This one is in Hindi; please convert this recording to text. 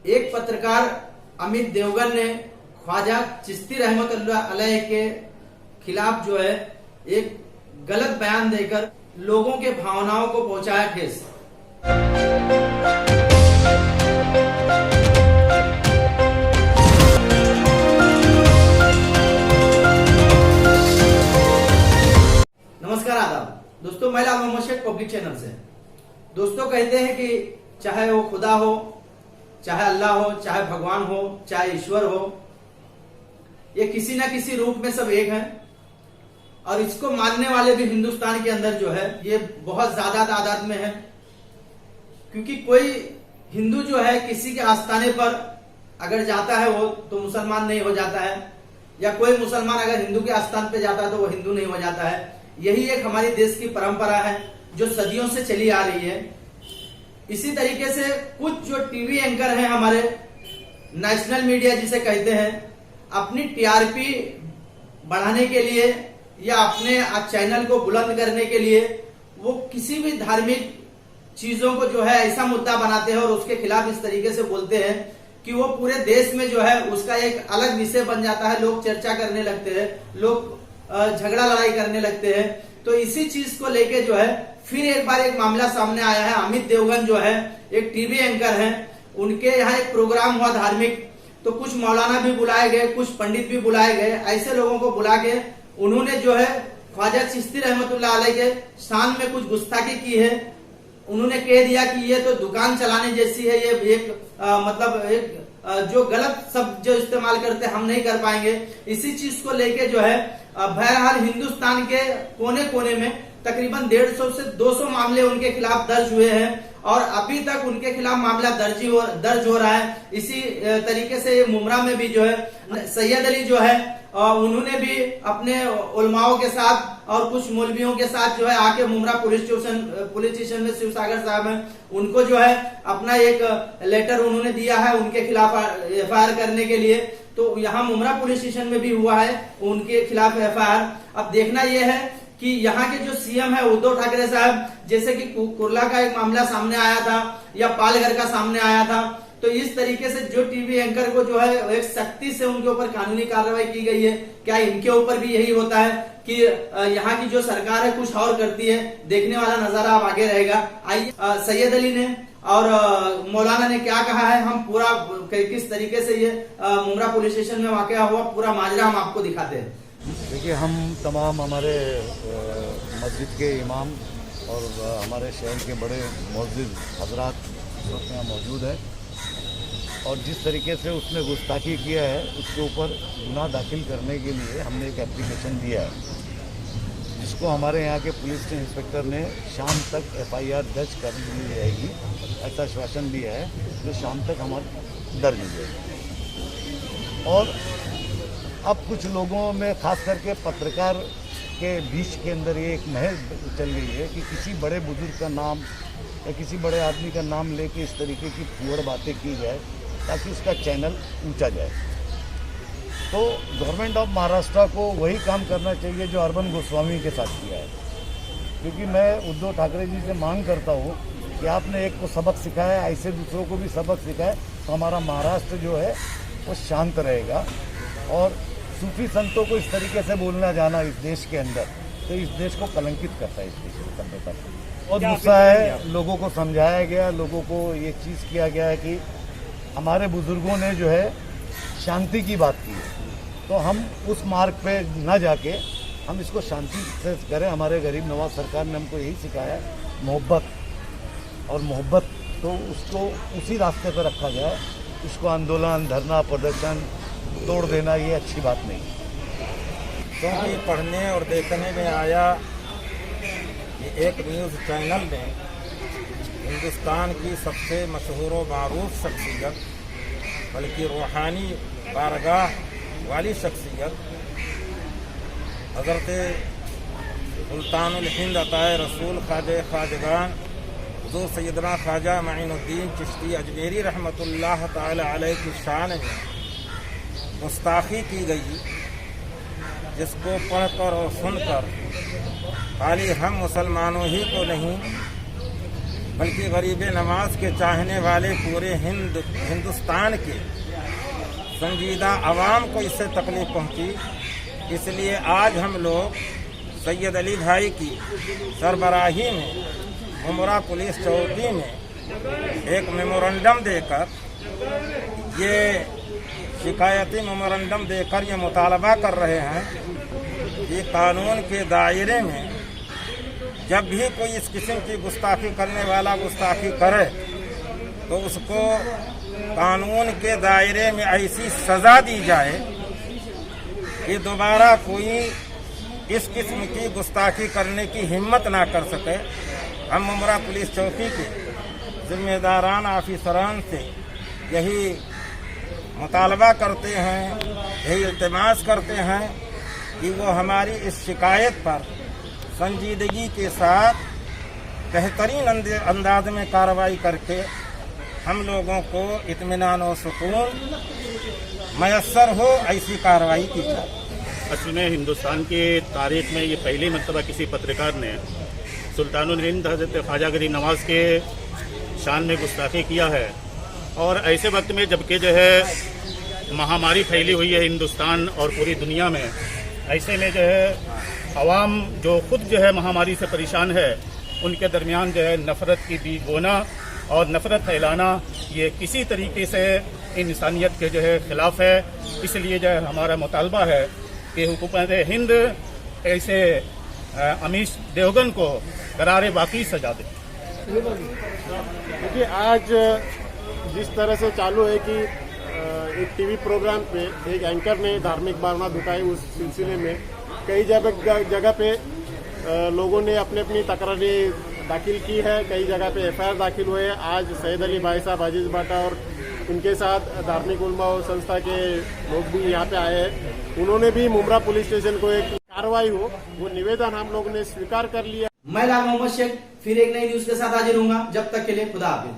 एक पत्रकार अमित देवगन ने ख्वाजा चिश्ती रहमतुल्लाह अलैह के खिलाफ जो है एक गलत बयान देकर लोगों के भावनाओं को पहुंचाया ठेस। नमस्कार, आदाब दोस्तों, मैं लाल मोहम्मद शेख पब्लिक चैनल से। दोस्तों, कहते हैं कि चाहे वो खुदा हो, चाहे अल्लाह हो, चाहे भगवान हो, चाहे ईश्वर हो, ये किसी ना किसी रूप में सब एक हैं और इसको मानने वाले भी हिंदुस्तान के अंदर जो है ये बहुत ज्यादा तादाद में है। क्योंकि कोई हिंदू जो है किसी के आस्थाने पर अगर जाता है वो तो मुसलमान नहीं हो जाता है, या कोई मुसलमान अगर हिंदू के आस्थान पे जाता है तो वो हिंदू नहीं हो जाता है। यही एक हमारी देश की परंपरा है जो सदियों से चली आ रही है। इसी तरीके से कुछ जो टीवी एंकर हैं हमारे, नेशनल मीडिया जिसे कहते हैं, अपनी टीआरपी बढ़ाने के लिए या अपने चैनल को बुलंद करने के लिए वो किसी भी धार्मिक चीजों को जो है ऐसा मुद्दा बनाते हैं और उसके खिलाफ इस तरीके से बोलते हैं कि वो पूरे देश में जो है उसका एक अलग विषय बन जाता है। लोग चर्चा करने लगते हैं, लोग झगड़ा लड़ाई करने लगते हैं। तो इसी चीज को लेके जो है फिर एक बार एक मामला सामने आया है। अमित देवगन जो है एक टीवी एंकर हैं, उनके यहाँ एक प्रोग्राम हुआ धार्मिक, तो कुछ मौलाना भी बुलाए गए, कुछ पंडित भी बुलाए गए। ऐसे लोगों को बुला के उन्होंने जो है ख्वाजा चिश्ती रहमतुल्लाह अलैह के शान में कुछ गुस्ताखी की है। उन्होंने कह दिया कि ये तो दुकान चलाने जैसी है, ये एक मतलब एक जो गलत शब्द जो इस्तेमाल करते हम नहीं कर पाएंगे। इसी चीज को लेके जो है बहरहाल हिंदुस्तान के कोने कोने में तकरीबन 150 से 200 मामले उनके खिलाफ दर्ज हुए हैं और अभी तक उनके खिलाफ मामला दर्ज हो रहा है। इसी तरीके से मुमरा में भी जो है सैयद अली जो है उन्होंने भी अपने उलमाओं के साथ और कुछ मौलवियों के साथ जो है आके मुमरा पुलिस स्टेशन में शिवसागर साहब है, उनको जो है अपना एक लेटर उन्होंने दिया है उनके खिलाफ एफआईआर करने के लिए। तो यहाँ मुमरा पुलिस स्टेशन में भी हुआ है उनके खिलाफ एफआईआर। अब देखना यह है कि यहाँ के जो सीएम है उद्धव ठाकरे साहब, जैसे कि कुर्ला का एक मामला सामने आया था या पालघर का सामने आया था, तो इस तरीके से जो टीवी एंकर को जो है एक सख्ती से उनके ऊपर कानूनी कार्रवाई की गई है। क्या इनके ऊपर भी यही होता है कि यहाँ की जो सरकार है कुछ और करती है? देखने वाला नजारा अब आगे रहेगा। आइए सैयद अली ने और मौलाना ने क्या कहा है, हम पूरा किस तरीके से ये मुमरा पुलिस स्टेशन में वाकया हुआ पूरा माजरा हम आपको दिखाते हैं। देखिए, हम तमाम हमारे मस्जिद के इमाम और हमारे शहर के बड़े मुअज्जिज़ हजरात यहाँ मौजूद है और जिस तरीके से उसने गुस्ताखी किया है उसके ऊपर गुनाह दाखिल करने के लिए हमने एक एप्लीकेशन दिया है, जिसको हमारे यहाँ के पुलिस इंस्पेक्टर ने शाम तक एफआईआर दर्ज कर ली जाएगी, ऐसा आश्वासन दिया है, जो शाम तक हमारी दर्ज हो जाएगी। और अब कुछ लोगों में खास करके पत्रकार के बीच के अंदर ये एक महज चल गई है कि किसी बड़े बुजुर्ग का नाम या किसी बड़े आदमी का नाम लेके इस तरीके की फूहड़ बातें की जाए ताकि उसका चैनल ऊंचा जाए। तो गवर्नमेंट ऑफ महाराष्ट्र को वही काम करना चाहिए जो अरविंद गोस्वामी के साथ किया है। क्योंकि मैं उद्धव ठाकरे जी से मांग करता हूँ कि आपने एक को सबक सिखाया, ऐसे दूसरों को भी सबक सिखाए तो हमारा महाराष्ट्र जो है वो शांत रहेगा। और सूफी संतों को इस तरीके से बोलना जाना इस देश के अंदर तो इस देश को कलंकित करता है, इस देश की सभ्यता को। बहुत गुस्सा है, लोगों को समझाया गया, लोगों को ये चीज़ किया गया है कि हमारे बुजुर्गों ने जो है शांति की बात की है, तो हम उस मार्ग पे न जाके हम इसको शांति से करें। हमारे गरीब नवाज सरकार ने हमको यही सिखाया है, मोहब्बत तो उसको उसी रास्ते पर रखा जाए। इसको आंदोलन, धरना, प्रदर्शन तोड़ देना ये अच्छी बात नहीं। क्योंकि पढ़ने और देखने में आया कि एक न्यूज़ चैनल में हिंदुस्तान की सबसे मशहूर व मारूफ शख्सियत, बल्कि रूहानी बारगाह वाली शख्सियत हज़रत सुल्तानुल हिंद अताए रसूल ख्वाजगान हुज़ूर सैयदना ख्वाजा माइनुद्दीन चिश्ती अजमेरी रहमतुल्लाह ताला अलैह की शान में गुस्ताखी की गई, जिसको पढ़कर और सुनकर खाली हम मुसलमानों ही को नहीं बल्कि गरीब नवाज के चाहने वाले पूरे हिंदुस्तान के संजीदा आवाम को इससे तकलीफ पहुंची। इसलिए आज हम लोग सैयद अली भाई की सरबराही में मुमरा पुलिस चौकी में एक मेमोरेंडम देकर ये शिकायती मेमोरेंडम देकर ये मुतालबा कर रहे हैं कि कानून के दायरे में जब भी कोई इस किस्म की गुस्ताखी करने वाला गुस्ताखी करे तो उसको कानून के दायरे में ऐसी सज़ा दी जाए कि दोबारा कोई इस किस्म की गुस्ताखी करने की हिम्मत ना कर सके। हम मुमरा पुलिस चौकी के जिम्मेदारान ऑफिसरान से यही मुतालबा करते हैं, यही इल्तिमास करते हैं कि वो हमारी इस शिकायत पर संजीदगी के साथ बेहतरीन अंदाज में कार्रवाई करके हम लोगों को इत्मीनान और सुकून मयस्सर हो, ऐसी कार्रवाई की जाए। असल में हिंदुस्तान की तारीख में ये पहली मरतबा किसी पत्रकार ने सुल्तानुल हिंद हज़रत ख्वाजा गरीब नवाज के शान में गुस्ताखी किया है। और ऐसे वक्त में जबकि जो है महामारी फैली हुई है हिंदुस्तान और पूरी दुनिया में, ऐसे में जो है अवाम जो खुद जो है महामारी से परेशान है, उनके दरमियान जो है नफ़रत की बीज बोना और नफ़रत फैलाना ये किसी तरीके से इंसानियत के जो है ख़िलाफ़ है। इसलिए जो है हमारा मुतालबा है कि हुकूमत हिंद ऐसे अमीश देवगन को करारे वाक़ई सजा दे। देखिए, आज जिस तरह से चालू है कि एक टीवी प्रोग्राम पे एक एंकर ने धार्मिक भावना दुखाई, उस सिलसिले में कई जगह पे लोगों ने अपनी अपनी तकरारें दाखिल की है, कई जगह पे एफआईआर दाखिल हुए हैं। आज सैयद अली भाई साहब, अजीज बाटा और उनके साथ धार्मिक उलमा और संस्था के लोग भी यहाँ पे आए हैं। उन्होंने भी मुमरा पुलिस स्टेशन को एक कार्रवाई हो, वो निवेदन हम लोगों ने स्वीकार कर लिया। मैं लाल मोहम्मद शेख फिर एक नई न्यूज के साथ हाजिर हूँगा। जब तक के लिए खुदा हाफिज।